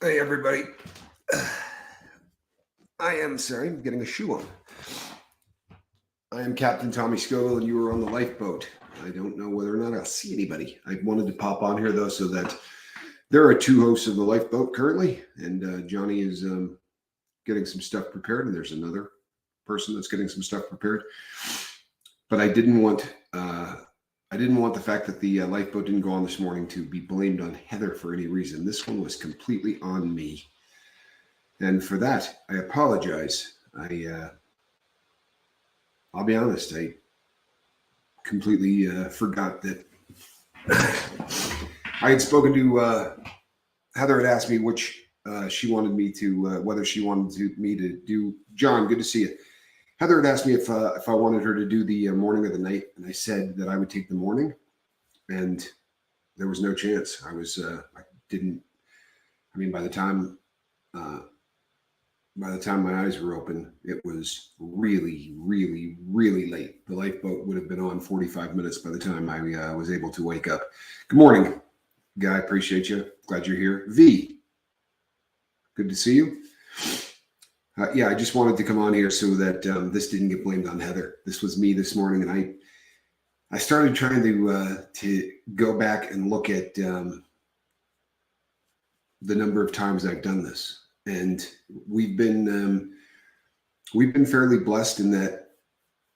Hey, everybody. I am sorry, I'm getting a shoe on. I am Captain Tommy Scoville, and you are on the lifeboat. I don't know whether or not I'll see anybody. I wanted to pop on here, though, so that there are two hosts of the lifeboat currently, and Johnny is getting some stuff prepared, and there's another person that's getting some stuff prepared. But I didn't want the fact that the lifeboat didn't go on this morning to be blamed on Heather for any reason. This one was completely on me. And for that, I apologize. I'll be honest, I completely forgot that I had spoken to Heather had asked me which she wanted me to, whether she wanted me to do. John, good to see you. Heather had asked me if I wanted her to do the morning or the night, and I said that I would take the morning, and there was no chance. I didn't. I mean, by the time my eyes were open, it was really, really, really late. The lifeboat would have been on 45 minutes by the time I was able to wake up. Good morning, Guy. Appreciate you. Glad you're here. V, good to see you. Yeah, I just wanted to come on here so that this didn't get blamed on Heather. This was me this morning, and I started trying to go back and look at the number of times I've done this. And we've been fairly blessed in that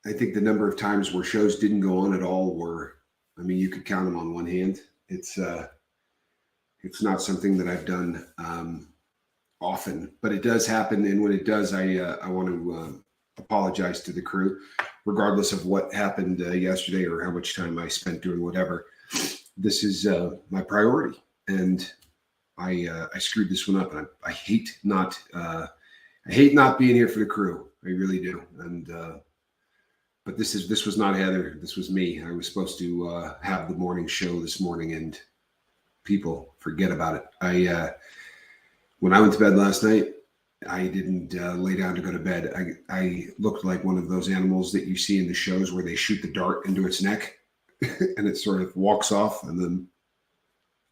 I think the number of times where shows didn't go on at all were, I mean, you could count them on one hand. It's not something that I've done often, but it does happen. And when it does, I want to apologize to the crew, regardless of what happened yesterday or how much time I spent doing whatever. This is my priority, and I screwed this one up, and I hate not being here for the crew. I really do. And but this was not Heather. This was me. I was supposed to have the morning show this morning, and people forget about it. When I went to bed last night, I didn't lay down to go to bed. I looked like one of those animals that you see in the shows where they shoot the dart into its neck, and it sort of walks off and then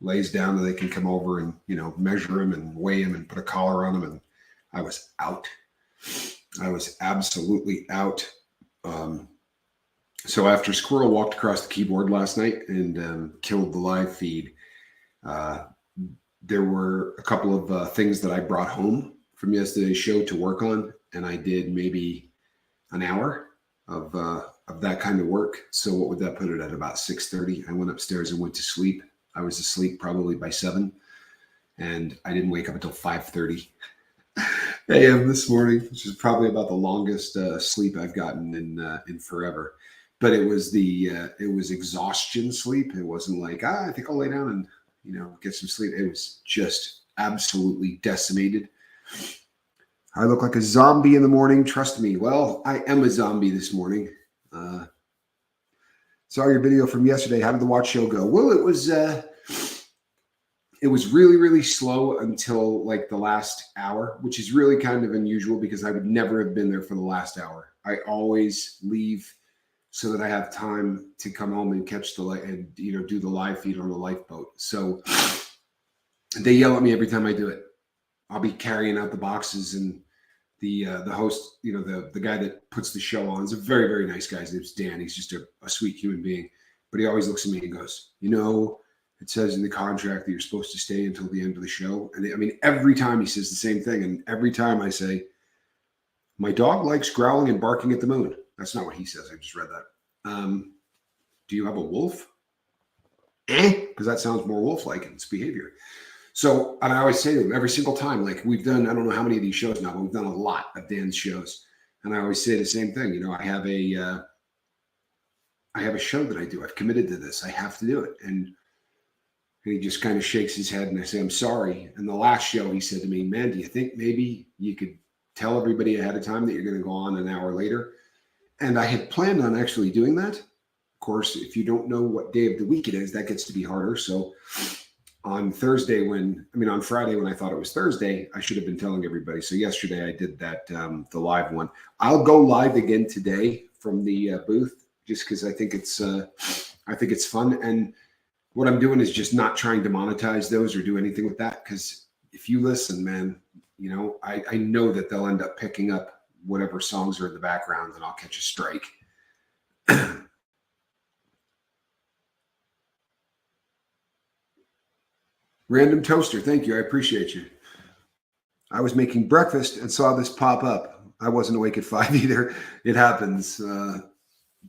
lays down, and they can come over and, measure him and weigh him and put a collar on him. And I was out. I was absolutely out. So after Squirrel walked across the keyboard last night and killed the live feed, there were a couple of things that I brought home from yesterday's show to work on, and I did maybe an hour of that kind of work. So what would that put it at? About 6:30. I went upstairs and went to sleep. I was asleep probably by 7, and I didn't wake up until 5:30 a.m. this morning, which is probably about the longest sleep I've gotten in forever. But it was exhaustion sleep. It wasn't like, I think I'll lay down and get some sleep. It was just absolutely decimated. I look like a zombie in the morning. Trust me. Well, I am a zombie this morning. Saw your video from yesterday. How did the watch show go? Well, it was really, really slow until like the last hour, which is really kind of unusual because I would never have been there for the last hour. I always leave so that I have time to come home and catch the light and do the live feed on the lifeboat. So they yell at me every time I do it. I'll be carrying out the boxes, and the host, the guy that puts the show on is a very, very nice guy. His name's Dan. He's just a sweet human being, but he always looks at me and goes, it says in the contract that you're supposed to stay until the end of the show. And I mean, every time he says the same thing, and every time I say, my dog likes growling and barking at the moon. That's not what he says. I just read that. Do you have a wolf? Because that sounds more wolf-like in its behavior. So, and I always say to them every single time, like we've done, I don't know how many of these shows now, but we've done a lot of Dan's shows. And I always say the same thing. I have a show that I do. I've committed to this. I have to do it. And he just kind of shakes his head, and I say, I'm sorry. And the last show, he said to me, man, do you think maybe you could tell everybody ahead of time that you're going to go on an hour later? And I had planned on actually doing that. Of course, if you don't know what day of the week it is, that gets to be harder. So on Friday, when I thought it was Thursday, I should have been telling everybody. So yesterday I did that, the live one. I'll go live again today from the booth, just because I think it's fun. And what I'm doing is just not trying to monetize those or do anything with that, because if you listen, man, I know that they'll end up picking up whatever songs are in the background, and I'll catch a strike. Random Toaster, thank you. I appreciate you. I was making breakfast and saw this pop up. I wasn't awake at 5 either. It happens.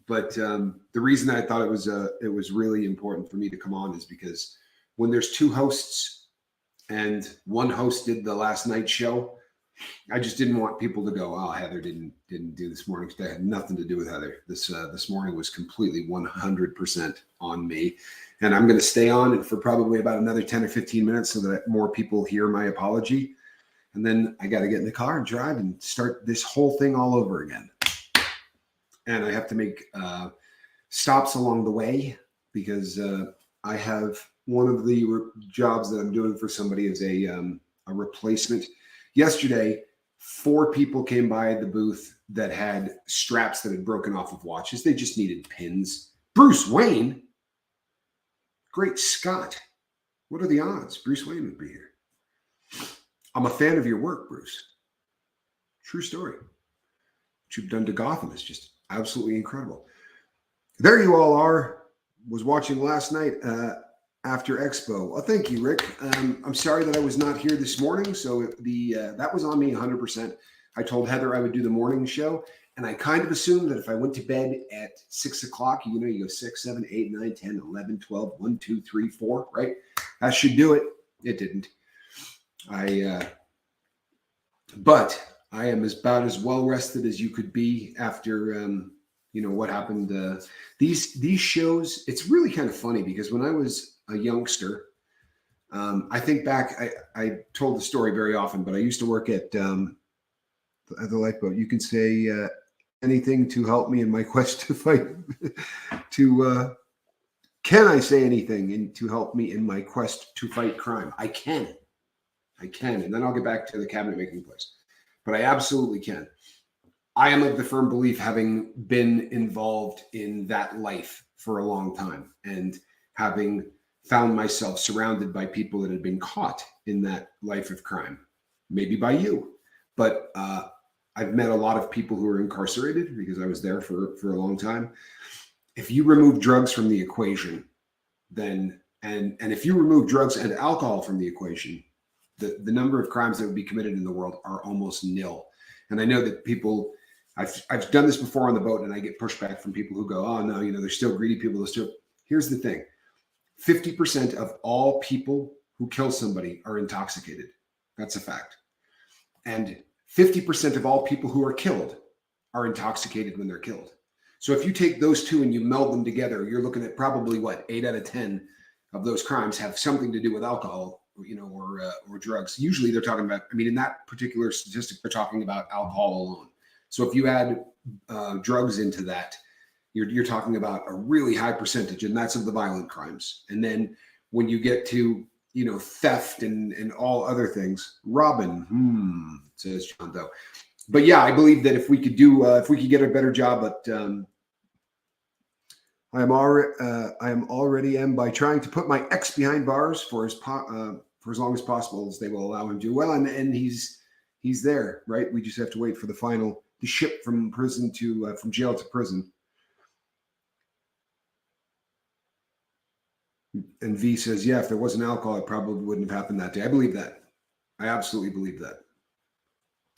But the reason I thought it was really important for me to come on is because when there's two hosts and one host did the last night's show, I just didn't want people to go, oh, Heather didn't do this morning. That had nothing to do with Heather. This morning was completely 100% on me. And I'm going to stay on for probably about another 10 or 15 minutes so that more people hear my apology. And then I got to get in the car and drive and start this whole thing all over again. And I have to make stops along the way because I have one of the jobs that I'm doing for somebody is a replacement. Yesterday, 4 people came by the booth that had straps that had broken off of watches. They just needed pins. Bruce Wayne? Great Scott. What are the odds Bruce Wayne would be here? I'm a fan of your work, Bruce. True story. What you've done to Gotham is just absolutely incredible. There you all are. Was watching last night after Expo. Well, thank you, Rick. I'm sorry that I was not here this morning. So that was on me 100%. I told Heather I would do the morning show. And I kind of assumed that if I went to bed at 6 o'clock, you go 6, 7, 8, 9, 10, 11, 12, 1, 2, 3, 4, right? That should do it. It didn't. But I am about as well rested as you could be after, what happened. These shows, it's really kind of funny because when I was a youngster, I think back, I told the story very often, but I used to work at the Lifeboat. You can say anything to help me in my quest to fight. Can I say anything to help me in my quest to fight crime? I can. And then I'll get back to the cabinet making place. But I absolutely can. I am of the firm belief, having been involved in that life for a long time and having found myself surrounded by people that had been caught in that life of crime, maybe by you. But I've met a lot of people who are incarcerated because I was there for a long time. If you remove drugs from the equation, then and if you remove drugs and alcohol from the equation, the number of crimes that would be committed in the world are almost nil. And I know that people, I've done this before on the boat, and I get pushback from people who go, oh no, there's still greedy people. Here's the thing. 50% of all people who kill somebody are intoxicated. That's a fact. And 50% of all people who are killed are intoxicated when they're killed. So if you take those two and you meld them together, you're looking at probably 8 out of 10 of those crimes have something to do with alcohol, or drugs. Usually they're talking about, in that particular statistic, they're talking about alcohol alone. So if you add drugs into that, you're talking about a really high percentage, and that's of the violent crimes. And then when you get to, theft and all other things, Robin, says John Doe. But yeah, I believe that if we could get a better job at, I am already by trying to put my ex behind bars for as long as possible as they will allow him to. Well, and he's there, right? We just have to wait for the ship from prison to from jail to prison. And V says, yeah, if there wasn't alcohol, it probably wouldn't have happened that day. I believe that. I absolutely believe that.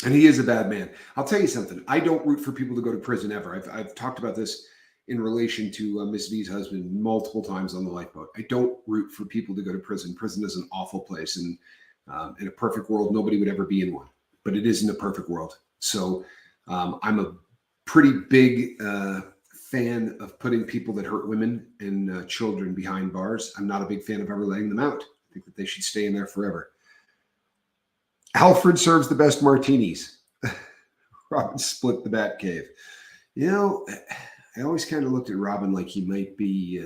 And he is a bad man. I'll tell you something. I don't root for people to go to prison ever. I've talked about this in relation to Miss V's husband multiple times on the Lifeboat. I don't root for people to go to prison. Prison is an awful place. And in a perfect world, nobody would ever be in one. But it isn't a perfect world. So I'm a pretty big fan of putting people that hurt women and children behind bars. I'm not a big fan of ever letting them out. I think that they should stay in there forever. Alfred serves the best martinis. Robin split the Bat Cave. I always kind of looked at Robin like he might be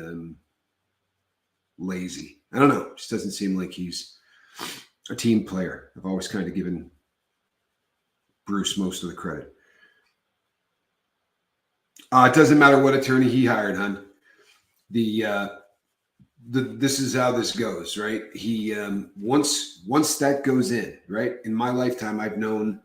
lazy. I don't know. It just doesn't seem like he's a team player. I've always kind of given Bruce most of the credit. It doesn't matter what attorney he hired, hon. The this is how this goes, right? He once that goes in, right? In my lifetime, I've known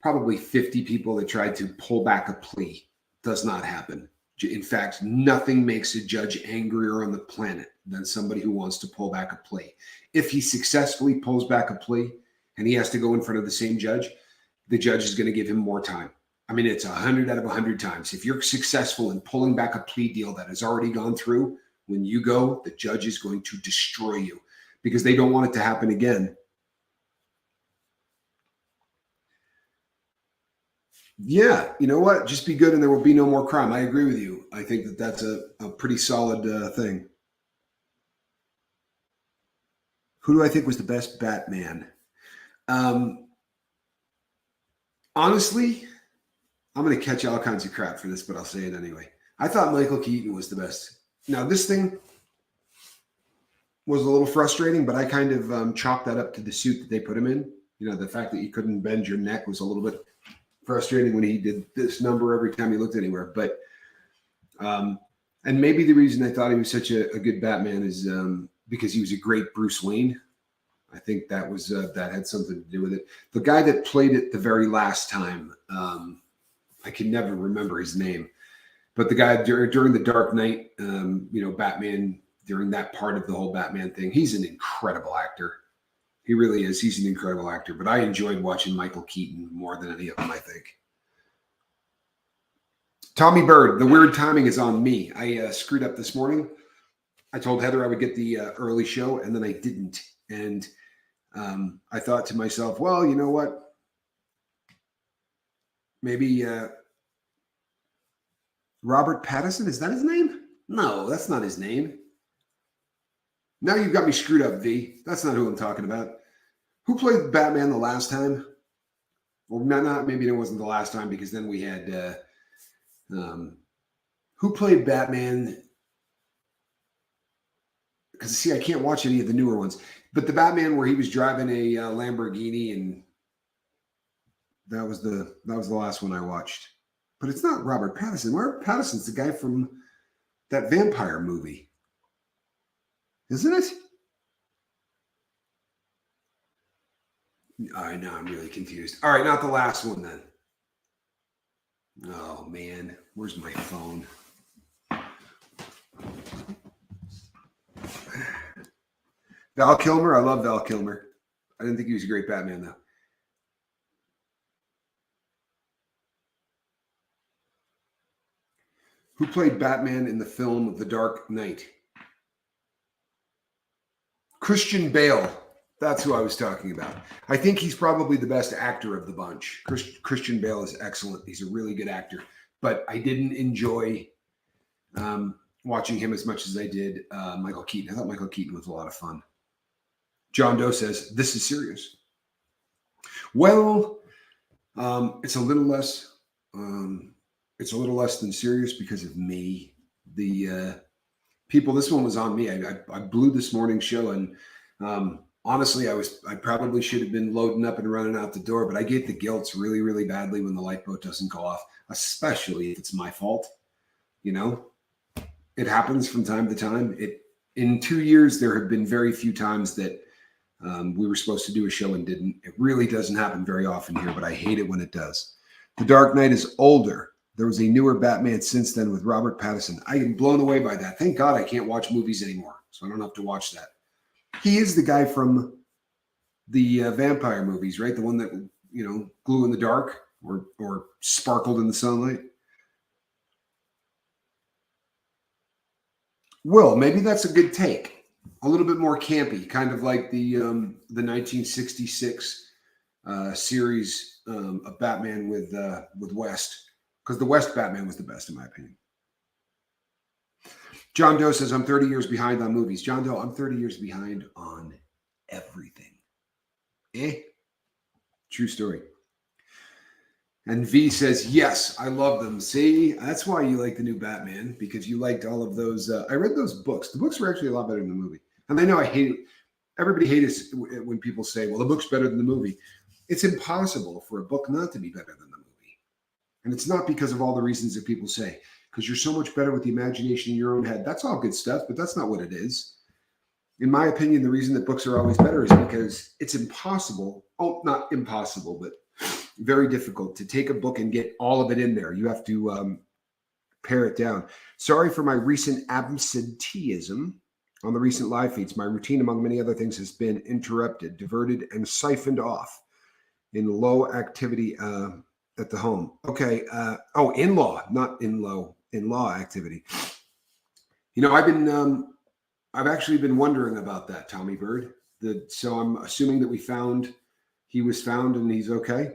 probably 50 people that tried to pull back a plea. Does not happen. In fact, nothing makes a judge angrier on the planet than somebody who wants to pull back a plea. If he successfully pulls back a plea and he has to go in front of the same judge, the judge is going to give him more time. I mean, it's 100 out of 100 times. If you're successful in pulling back a plea deal that has already gone through, when you go, the judge is going to destroy you because they don't want it to happen again. Yeah, you know what? Just be good and there will be no more crime. I agree with you. I think that that's a pretty solid thing. Who do I think was the best Batman? Um, honestly, I'm going to catch all kinds of crap for this, but I'll say it anyway. I thought Michael Keaton was the best. Now, this thing was a little frustrating, but I kind of chalked that up to the suit that they put him in. You know, the fact that you couldn't bend your neck was a little bit frustrating when he did this number every time he looked anywhere. But, and maybe the reason I thought he was such a good Batman is because he was a great Bruce Wayne. I think that was that had something to do with it. The guy that played it the very last time, I can never remember his name, but the guy during the Dark Knight, Batman, during that part of the whole Batman thing, he's an incredible actor. He really is. He's an incredible actor, but I enjoyed watching Michael Keaton more than any of them, I think. Tommy Bird, the weird timing is on me. I screwed up this morning. I told Heather I would get the early show, and then I didn't. And I thought to myself, well, you know what? Maybe Robert Pattinson, is that his name? No, that's not his name. Now you've got me screwed up, V. That's not who I'm talking about. Who played Batman the last time? Well, not maybe it wasn't the last time because then we had who played Batman? Because see, I can't watch any of the newer ones, but the Batman where he was driving a Lamborghini, and that was the last one I watched. But it's not Robert Pattinson. Robert Pattinson's the guy from that vampire movie, isn't it? All right, now I'm really confused. All right, not the last one then. Oh man, where's my phone? Val Kilmer. I love Val Kilmer. I didn't think he was a great Batman though. Who played Batman in the film The Dark Knight? Christian Bale. That's who I was talking about. I think he's probably the best actor of the bunch. Christian Bale is excellent. He's a really good actor. But I didn't enjoy watching him as much as I did Michael Keaton. I thought Michael Keaton was a lot of fun. John Doe says, this is serious. Well, it's a little less. It's a little less than serious because of me. The people, this one was on me. I blew this morning's show, and honestly, I probably should have been loading up and running out the door, but I get the guilt really, really badly when the lifeboat doesn't go off, especially if it's my fault. You know, it happens from time to time. In 2 years, there have been very few times that we were supposed to do a show and didn't. It really doesn't happen very often here, but I hate it when it does. The Dark Knight is older. There was a newer Batman since then with Robert Pattinson. I am blown away by that. Thank God I can't watch movies anymore, so I don't have to watch that. He is the guy from the vampire movies, right? The one that, glue in the dark or sparkled in the sunlight. Well, maybe that's a good take. A little bit more campy, kind of like the 1966 series of Batman with West, because the West Batman was the best in my opinion. John Doe says, I'm 30 years behind on movies. John Doe, I'm 30 years behind on everything. True story. And V says, yes, I love them. See, that's why you like the new Batman, because you liked all of those. I read those books. The books were actually a lot better than the movie. And I know I hate it. Everybody hates it when people say, well, the book's better than the movie. It's impossible for a book not to be better than the movie. And it's not because of all the reasons that people say. because you're so much better with the imagination in your own head. That's all good stuff, but that's not what it is. In my opinion, the reason that books are always better is because it's impossible. Oh, not impossible, but very difficult to take a book and get all of it in there. You have to pare it down. Sorry for my recent absenteeism on the recent live feeds. My routine, among many other things, has been interrupted, diverted, and siphoned off in low activity at the home. Okay. In-law, not in-law activity. I've actually been wondering about that, Tommy Bird. So I'm assuming that he was found and he's okay.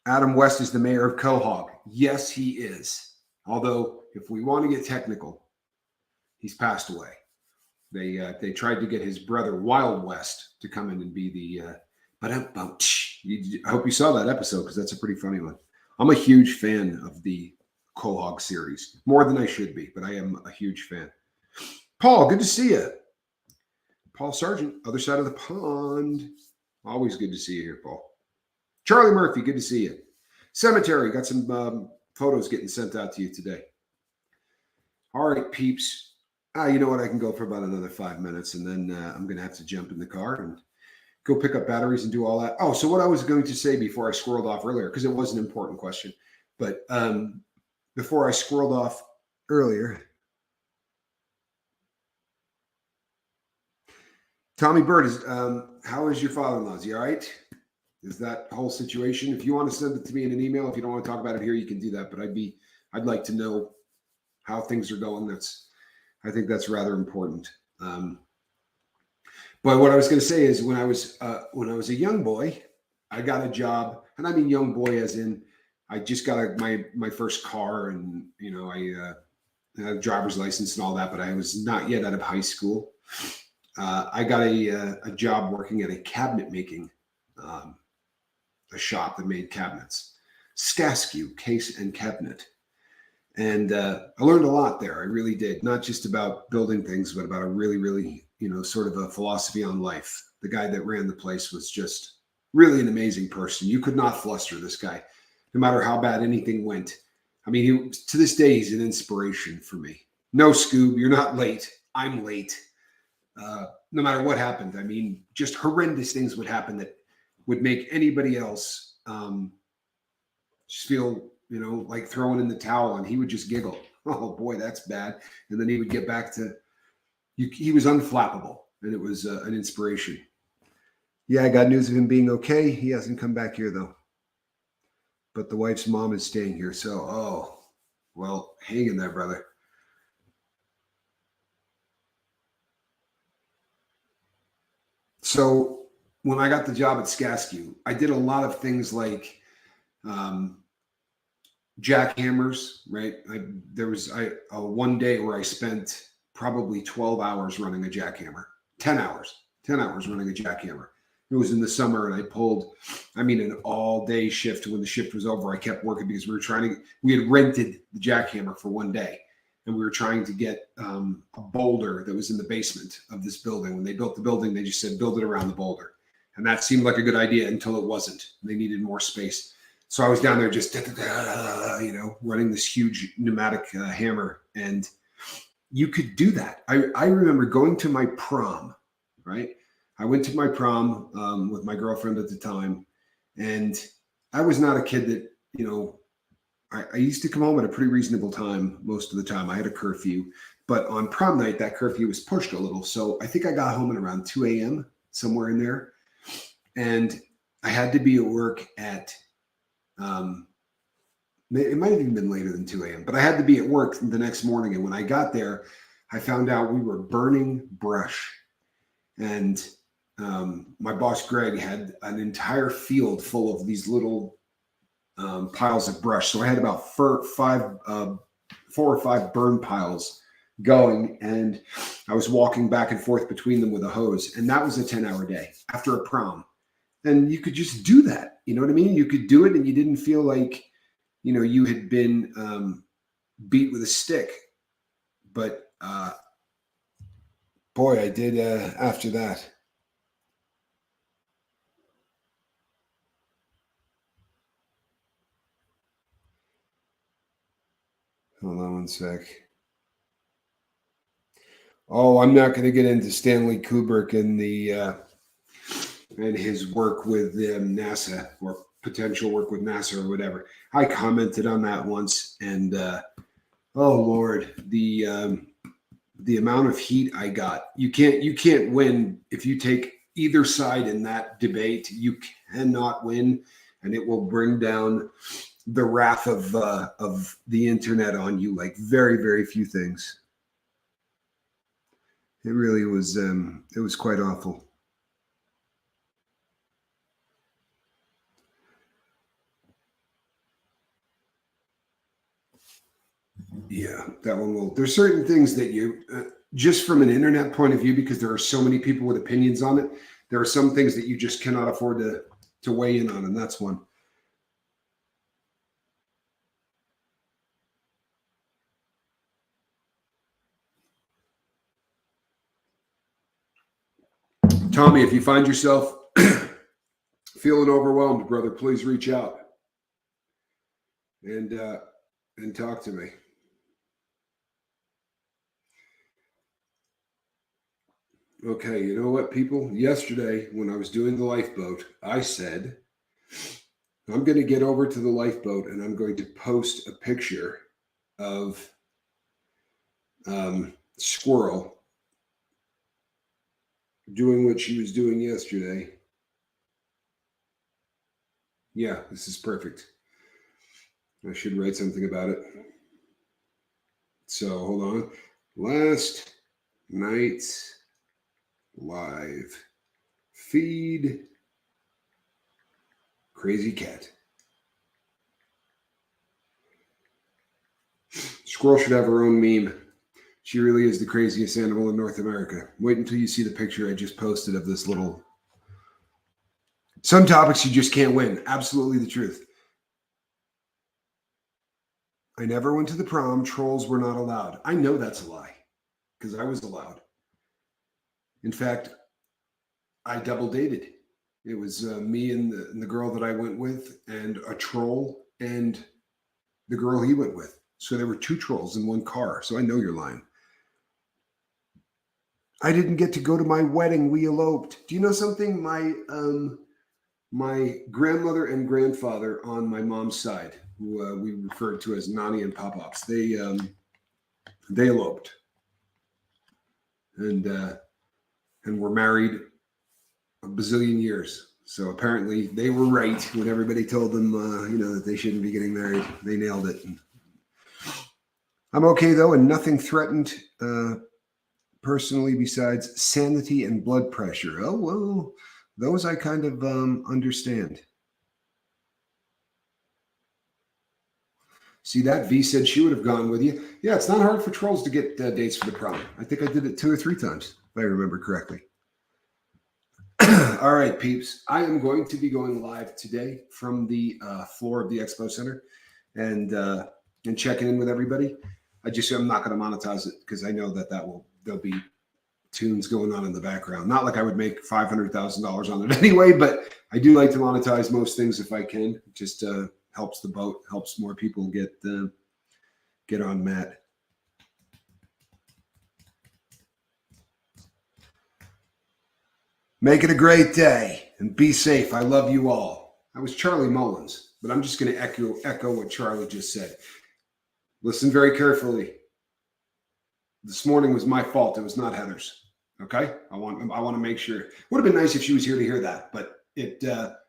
Adam West is the mayor of Quahog. Yes, he is. Although, if we want to get technical, he's passed away. They tried to get his brother Wild West to come in and be the. I hope you saw that episode because that's a pretty funny one. I'm a huge fan of the Quahog series, more than I should be, but I am a huge fan. Paul, good to see you. Paul Sargent, other side of the pond. Always good to see you here, Paul. Charlie Murphy, good to see you. Cemetery, got some photos getting sent out to you today. All right, peeps. You know what? I can go for about another 5 minutes, and then I'm going to have to jump in the car and go pick up batteries and do all that. Oh, so what I was going to say before I squirreled off earlier, because it was an important question, but before I squirreled off earlier, Tommy Bird, how is your father-in-law? Is he all right? Is that whole situation? If you want to send it to me in an email, if you don't want to talk about it here, you can do that. But I'd like to know how things are going. I think that's rather important. But what I was going to say is when I was a young boy, I got a job, and I mean young boy as in I just got my first car, and I had a driver's license and all that, but I was not yet out of high school. I got a job working at a cabinet making a shop that made cabinets, Skaskew Case and Cabinet. And I learned a lot there. I really did. Not just about building things, but about a really, really, sort of a philosophy on life. The guy that ran the place was just really an amazing person. You could not fluster this guy, no matter how bad anything went. I mean, to this day, he's an inspiration for me. No, Scoob, you're not late. I'm late. No matter what happened. I mean, just horrendous things would happen that would make anybody else just feel, like throwing in the towel, and he would just giggle. Oh boy, that's bad. And then he would get back to, he was unflappable, and it was an inspiration. Yeah, I got news of him being okay. He hasn't come back here though. But the wife's mom is staying here. So, well, hang in there, brother. So when I got the job at Skaskew, I did a lot of things like jackhammers, right? There was one day where I spent probably 12 hours running a jackhammer, 10 hours running a jackhammer. It was in the summer, and I pulled, an all-day shift. When the shift was over, I kept working because we had rented the jackhammer for one day, and we were trying to get a boulder that was in the basement of this building. When they built the building, they just said, build it around the boulder. And that seemed like a good idea until it wasn't. They needed more space. So I was down there just, running this huge pneumatic hammer. And you could do that. I remember going to my prom, right? I went to my prom with my girlfriend at the time. And I was not a kid that, I used to come home at a pretty reasonable time most of the time. I had a curfew. But on prom night, that curfew was pushed a little. So I think I got home at around 2 a.m., somewhere in there. And I had to be at work at, it might have even been later than 2 a.m., but I had to be at work the next morning. And when I got there, I found out we were burning brush. And my boss, Greg, had an entire field full of these little piles of brush. So I had about 4 or 5 burn piles going, and I was walking back and forth between them with a hose. And that was a 10-hour day after a prom. And you could just do that. You know what I mean? You could do it, and you didn't feel like, you had been beat with a stick. But boy, I did after that. Hold on one sec. Oh, I'm not going to get into Stanley Kubrick and his work with NASA, or potential work with NASA or whatever. I commented on that once, and oh Lord, the amount of heat I got. You can't win if you take either side in that debate. You cannot win, and it will bring down the wrath of the internet on you like very, very few things. It really was. It was quite awful. Yeah, that one will. There's certain things that you, just from an internet point of view, because there are so many people with opinions on it, there are some things that you just cannot afford to weigh in on, and that's one. Tommy, if you find yourself feeling overwhelmed, brother, please reach out and talk to me. Okay, you know what, people? Yesterday, when I was doing the lifeboat, I said, I'm going to get over to the lifeboat and I'm going to post a picture of Squirrel doing what she was doing yesterday. Yeah, this is perfect. I should write something about it. So hold on. Last night's live feed. Crazy cat. Squirrel should have her own meme. She really is the craziest animal in North America. Wait until you see the picture I just posted of this little. Some topics you just can't win. Absolutely the truth. I never went to the prom. Trolls were not allowed. I know that's a lie because I was allowed. In fact, I double dated. It was me and the girl that I went with, and a troll and the girl he went with. So there were two trolls in one car. So I know you're lying. I didn't get to go to my wedding. We eloped. Do you know something? My grandmother and grandfather on my mom's side, who we referred to as Nani and Pop-Pops, they eloped and were married a bazillion years. So apparently they were right when everybody told them, that they shouldn't be getting married. They nailed it. I'm okay though, and nothing threatened personally besides sanity and blood pressure. Oh, well, those I kind of understand. See that? V said she would have gone with you. Yeah, it's not hard for trolls to get dates for the prom. I think I did it 2 or 3 times, if I remember correctly. All right, peeps. I am going to be going live today from the floor of the Expo Center and checking in with everybody. I'm not going to monetize it because I know there'll be tunes going on in the background. Not like I would make $500,000 on it anyway, but I do like to monetize most things if I can. It just helps the boat, helps more people get on Matt. Make it a great day and be safe. I love you all. I was Charlie Mullins, but I'm just going to echo what Charlie just said. Listen very carefully. This morning was my fault. It was not Heather's. Okay? I want to make sure. It would have been nice if she was here to hear that, but it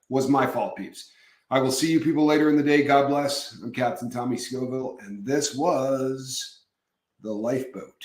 was my fault, peeps. I will see you people later in the day. God bless. I'm Captain Tommy Scoville, and this was The Lifeboat.